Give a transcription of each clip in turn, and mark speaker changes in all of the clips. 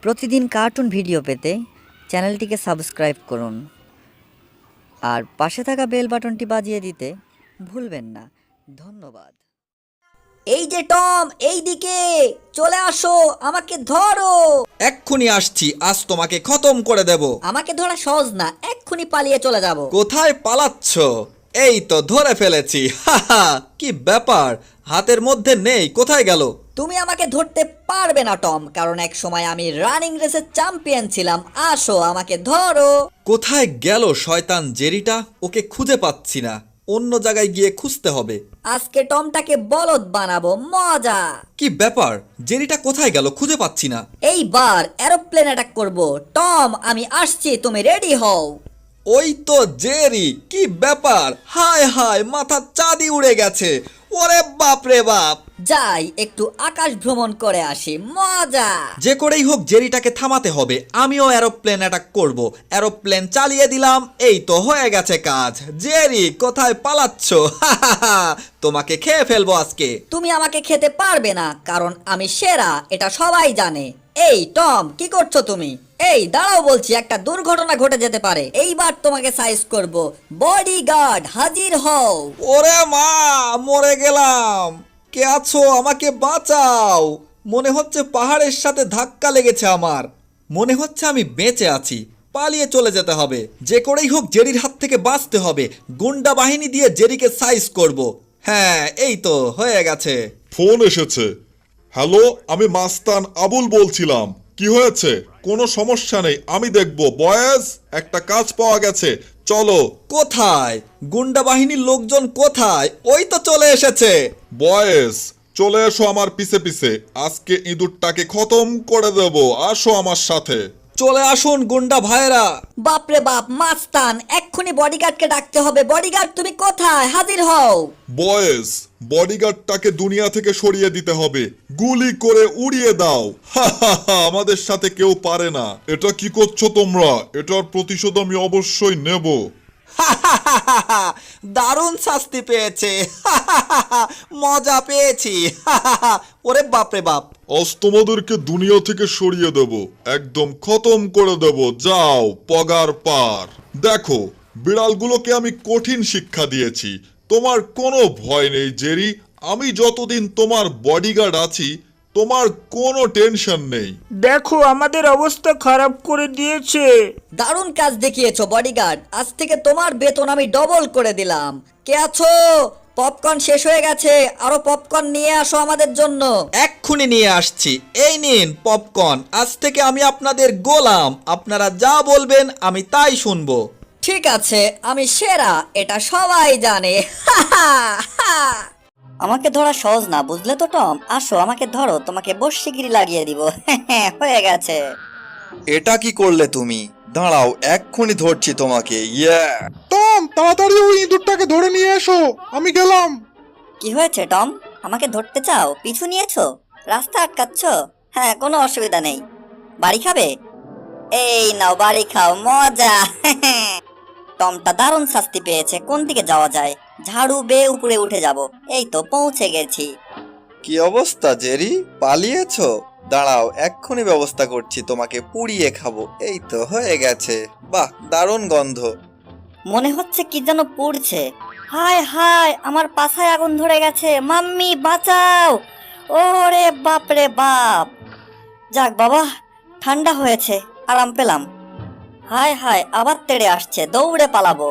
Speaker 1: প্রতিদিন cartoon video পেতে চ্যানেলটিকে সাবস্ক্রাইব করুন আর পাশে থাকা বেল বাটনটি বাজিয়ে দিতে ভুলবেন না। ধন্যবাদ। এই যে টম, এই দিকে চলে আসো, আমাকে ধরো।
Speaker 2: এক্ষুনি আসছি, আজ তোমাকে খতম করে দেব।
Speaker 1: আমাকে ধরা সহজ না, এক্ষুনি পালিয়ে চলে যাব।
Speaker 2: কোথায় পালাচ্ছ? এই তো ধরে ফেলেছি। হাহা, কি ব্যাপার, হাতের মধ্যে নেই, কোথায় গেল?
Speaker 1: তুমি আমাকে ধরতে পারবে না টম, কারণ এক সময় আমি রানিং রেসের চ্যাম্পিয়ন ছিলাম। আসো, আমাকে ধরো।
Speaker 2: কোথায় গেল শয়তান জেরিটা? ওকে খুঁজে পাচ্ছি না, অন্য জায়গায় গিয়ে খুঁজতে হবে।
Speaker 1: আজকে টমটাকে বলদ বানাবো, মজা।
Speaker 2: কি ব্যাপার, জেরিটা কোথায় গেল? খুঁজে পাচ্ছি না।
Speaker 1: এইবার এরোপ্লেন অ্যাটাক করব। টম, আমি আসছি, তুমি রেডি হও।
Speaker 2: ওই তো জেরি, কি ব্যাপার, হায় হায়, মাথার চাঁদি উড়ে গেছে। ওরে বাপ রে বাপ।
Speaker 1: যাই একটু আকাশ ভ্রমণ করে আসি, মজা।
Speaker 2: যে করেই হোক জেরিটাকে থামাতে হবে। আমিও এরোপ্লেন অ্যাটাক করব। এরোপ্লেন চালিয়ে দিলাম, এই তো হয়ে গেছে কাজ। জেরি, কোথায় পালাচ্ছ? তোমাকে খেয়ে ফেলবো আজকে।
Speaker 1: তুমি আমাকে খেতে পারবে না, কারণ আমি সেরা, এটা সবাই জানে। এই টম, কি করছো তুমি? এই দাঁড়াও বলছি, একটা দুর্ঘটনা ঘটে যেতে পারে। এইবার তোমাকে সাইজ করব। বডিগার্ড হাজির হও।
Speaker 2: ওরে মা, মরে গেলাম। কে আছো? আমাকে বাঁচাও। মনে হচ্ছে পাহাড়ের সাথে ধাক্কা লেগেছে আমার। মনে হচ্ছে আমি বেঁচে আছি। পালিয়ে চলে যেতে হবে। যে করেই হোক জেরির হাত থেকে বাঁচতে হবে। গুন্ডা বাহিনী দিয়ে জেরিকে সাইজ করব। হ্যাঁ, এই তো হয়ে গেছে।
Speaker 3: ফোন এসেছে। হ্যালো, আমি মাস্তান আবুল বলছিলাম। কি হয়েছে? কোনো সমস্যা নেই, আমি দেখব। বয়েজ, একটা কাজ পাওয়া গেছে, চলো।
Speaker 2: কোথায়? গুন্ডা বাহিনীর লোকজন কোথায়? ওই তো চলে এসেছে।
Speaker 3: বয়েজ, চলে এসো আমার পিছে পিছে। আজকে ইঁদুরটাকে খতম করে দেব, আসো আমার সাথে।
Speaker 2: চলে আসুন গুন্ডা ভাইরা।
Speaker 1: বাপরে বাপ, মাস্তান, এক্ষুনি বডিগার্ডকে ডাকতে হবে। বডিগার্ড, তুমি কোথায়? হাজির হও।
Speaker 3: বয়েজ, বডিগার্ডটাকে দুনিয়া থেকে সরিয়ে দিতে হবে। গুলি করে উড়িয়ে দাও। হা হা হা, আমাদের সাথে কেউ পারে না। এটা কি করছো তোমরা? এটার প্রতিশোধ আমি অবশ্যই নেব।
Speaker 2: দারুণ শাস্তি পেয়েছে। মজা পেয়েছি। ওরে বাপরে বাপ।
Speaker 3: আজ তোমাদেরকে দুনিয়া থেকে সরিয়ে দেব, একদম খতম করে দেব। যাও, পগার পার। দেখো, বিড়ালগুলোকে আমি কঠিন শিক্ষা দিয়েছি। তোমার কোনো ভয় নেই জেরি। আমি যতদিন তোমার বডিগার্ড আছি, তোমার কোনো টেনশন নেই।
Speaker 4: দেখো, আমাদের অবস্থা খারাপ করে দিয়েছে।
Speaker 1: দারুণ কাজ দেখিয়েছো বডিগার্ড, আজ থেকে তোমার বেতন আমি ডবল করে দিলাম। কে আছো? পপকর্ন শেষ হয়ে গেছে, আরো পপকর্ন নিয়ে আসো আমাদের জন্য।
Speaker 2: এক্ষুনি নিয়ে আসছি। এই নিন পপকর্ন। আজ থেকে আমি আপনাদের গোলাম। আপনারা যা বলবেন আমি তাই শুনবো।
Speaker 1: ঠিক আছে, আমি সেরা, এটা সবাই জানে। আমাকে ধরা সহজ না, বুঝলে তো টম? আসো, আমাকে ধরো, তোমাকে বর্ষিগিরি লাগিয়ে দিব। হয়ে গেছে।
Speaker 5: এটা কি করলে তুমি? দাঁড়াও, এক্ষুনি ধরছি তোমাকে। ইয়া!
Speaker 6: টম, তাড়াতাড়ি ওই ইঁদুরটাকে ধরে নিয়ে এসো, আমি গেলাম।
Speaker 1: কি হয়েছে টম? আমাকে ধরতে চাও? পিছু নিয়েছো? রাস্তা আটকাচ্ছ? হ্যাঁ, কোনো অসুবিধা নেই। বাড়ি খাবে? এই নাও, বাড়ি খাও, মজা। টমটা দারুণ শাস্তি পেয়েছে। কোন দিকে যাওয়া যায়? ঝাড়ু বেয়ে উপরে উঠে যাব। এই তো পৌঁছে গেছি।
Speaker 5: কি অবস্থা জেরি, পালিয়েছো? দাঁড়াও, এক্ষুনি ব্যবস্থা করছি, তোমাকে পুড়িয়ে খাবো। এই তো হয়ে গেছে। বাহ, দারুণ গন্ধ।
Speaker 1: মনে হচ্ছে কি যেন পড়ছে। হায় হায়, আমার পাছায় আগুন ধরে গেছে। মাম্মি, বাঁচাও! ওরে বাপ রে বাপ! যাক বাবা, ঠান্ডা হয়েছে, আরাম পেলাম। হায় হায়, আবার তেড়ে আসছে, দৌড়ে পালাবো।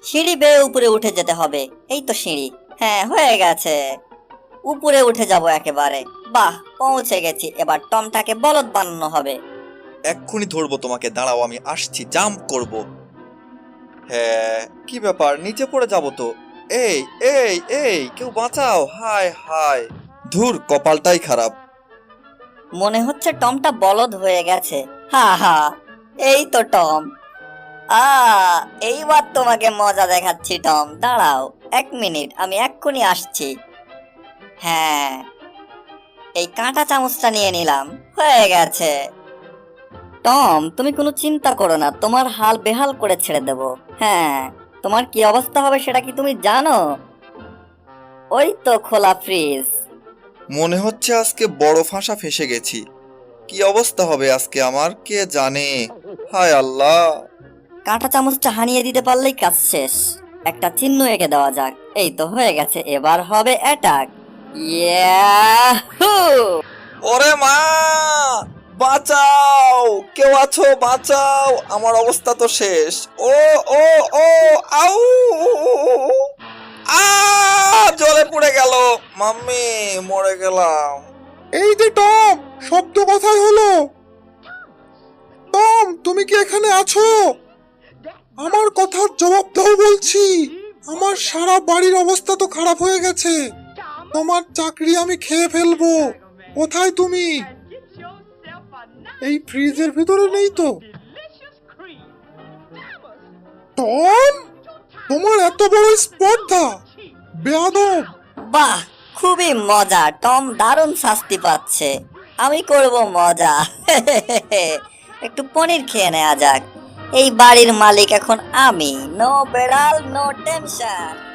Speaker 1: সিঁড়ি বেয়ে উপরে উঠে যেতে হবে। এই তো সিঁড়ি। হ্যাঁ, হয়ে গেছে। উপরে উঠে যাব একেবারে। বাহ, পৌঁছে গেছি। এবার টমটাকে বলদ বানানো হবে।
Speaker 5: এক্ষুনি ধরবো তোমাকে, দাঁড়াও, আমি আসছি, জাম্প করব। হ্যাঁ, কি ব্যাপার, নিচে পড়ে যাবো তো। এই এই এই, কেউ বাঁচাও! হায় হায়, ধুর, কপালটাই খারাপ।
Speaker 1: মনে হচ্ছে টমটা বলদ হয়ে গেছে। হা হা, এই তো টম। আ এইবার তোমাকে মজা দেখাচ্ছি টম, দাঁড়াও 1 মিনিট, আমি এক্ষুনি আসছি। হ্যাঁ, এই কাঁটা চামচটা নিয়ে নিলাম, হয়ে গেছে। টম, তুমি কোনো চিন্তা করো না, তোমার হাল বেহাল করে ছেড়ে দেব। হ্যাঁ, তোমার কি অবস্থা হবে সেটা কি তুমি জানো? ওই তো খোলা ফ্রিজ।
Speaker 5: মনে হচ্ছে আজকে বড় ফাঁসা ফেসে গেছি। কি অবস্থা হবে আজকে আমার কে জানে। হায় আল্লাহ।
Speaker 1: কাঁটা চামচটা হানিয়ে দিতে পারলেই কাজ শেষ। একটা চিহ্ন এঁকে দেওয়া যাক। এই তো হয়ে গেছে, এবার হবে অ্যাটাক। ইয়াহু!
Speaker 5: ওরে মা, বাঁচাও, কেউ আছো বাঁচাও, আমার অবস্থা তো শেষ। ও ও ও, আউ, আ, জলে পড়ে গেল, মাম্মি মরে গেলাম।
Speaker 6: এই যে টম, শব্দ কোথায় হলো? টম, তুমি কি এখানে আছো? আমার কথার জবাব দাও বলছি। আমার সারা বাড়ির অবস্থা তো খারাপ হয়ে গেছে। তোমার চাকরি আমি খেয়ে ফেলবো। কোথায় তুমি? এই ফ্রিজের ভিতরে নেই তো? টম, তোমার এত বড় স্পর্ধা! বেয়াদব!
Speaker 1: বাহ, খুবই মজা। টম দারুণ শাস্তি পাচ্ছে। আমি করব মজা। একটু পনির খেয়ে নেওয়া যাক। এই বাড়ির মালিক এখন আমি। নো বেড়াল, নো টেনশন।